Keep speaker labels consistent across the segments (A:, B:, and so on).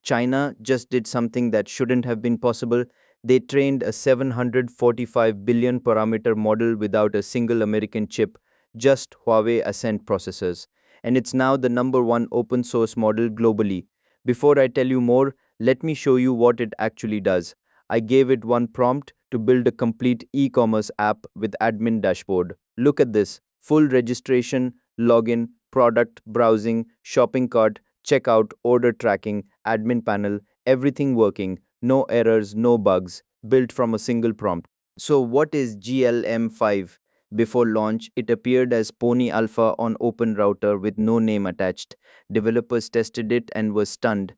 A: China just did something that shouldn't have been possible. They trained a 745 billion parameter model without a single American chip, just Huawei Ascent processors. And it's now the number one open source model globally. Before I tell you more, let me show you what it actually does. I gave it one prompt to build a complete e commerce app with admin dashboard. Look at this full registration, login, product, browsing, shopping cart, checkout, order tracking, admin panel, everything working, no errors, no bugs, built from a single prompt. So, what is GLM-5? Before launch, it appeared as Pony Alpha on Open Router with no name attached. Developers tested it and were stunned.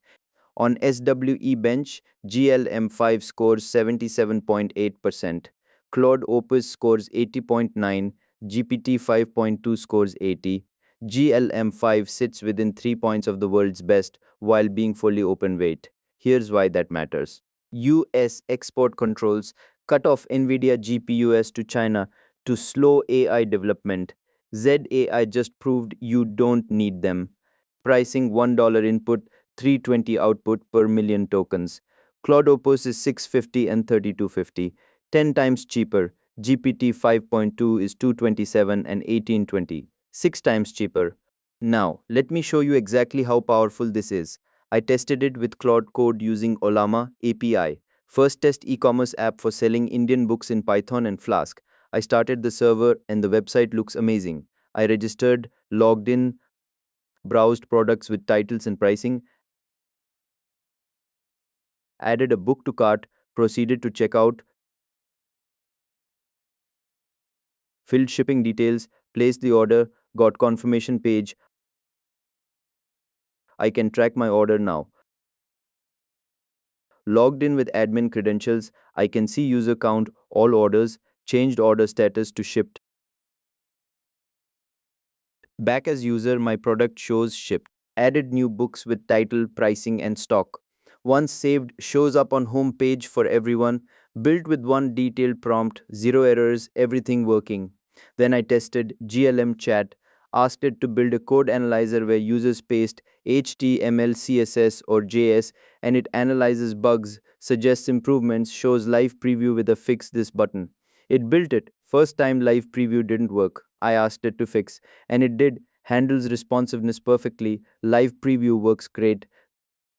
A: On SWE Bench, GLM5 scores 77.8%, Claude Opus scores 80.9, GPT 5.2 scores 80. GLM5 sits within 3 points of the world's best while being fully open weight. Here's why that matters. US export controls cut off NVIDIA GPUs to China to slow AI development. ZAI just proved you don't need them. Pricing $1 input, 320 output per million tokens. Claude Opus is 650 and 3250, 10 times cheaper. GPT 5.2 is 227 and 1820, 6 times cheaper. Now, let me show you exactly how powerful this is. I tested it with Claude Code using Olama API. First test e-commerce app for selling Indian books in Python and Flask. I started the server and the website looks amazing. I registered, logged in, browsed products with titles and pricing, added a book to cart, proceeded to checkout, filled shipping details, placed the order, got confirmation page. I can track my order now. Logged in with admin credentials, I can see user count, all orders, changed order status to shipped. Back as user, my product shows shipped. Added new books with title, pricing, and stock. Once saved, shows up on home page for everyone. Built with one detailed prompt, zero errors, everything working. Then I tested GLM chat, asked it to build a code analyzer where users paste HTML, CSS, or JS, and it analyzes bugs, suggests improvements, shows live preview with a fix this button. It built it. First time live preview didn't work. I asked it to fix, and it did. Handles responsiveness perfectly. Live preview works great.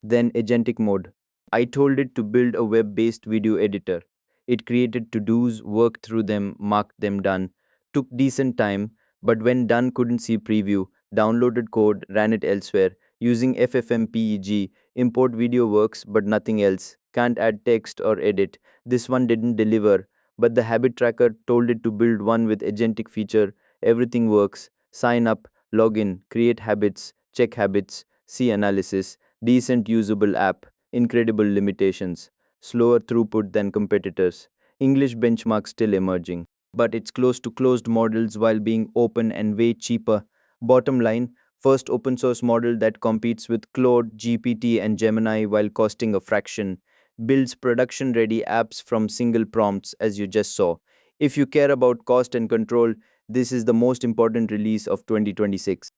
A: Then agentic mode. I told it to build a web based video editor. It created to dos, worked through them, marked them done. Took decent time, but when done, couldn't see preview. Downloaded code, ran it elsewhere. Using FFmpeg, import video works, but nothing else. Can't add text or edit. This one didn't deliver, but the habit tracker told it to build one with agentic feature. Everything works. Sign up, log in, create habits, check habits, see analysis. Decent usable app, incredible limitations, slower throughput than competitors. English benchmark still emerging, but it's close to closed models while being open and way cheaper. Bottom line, first open source model that competes with Claude, GPT, and Gemini while costing a fraction. Builds production ready apps from single prompts, as you just saw. If you care about cost and control, this is the most important release of 2026.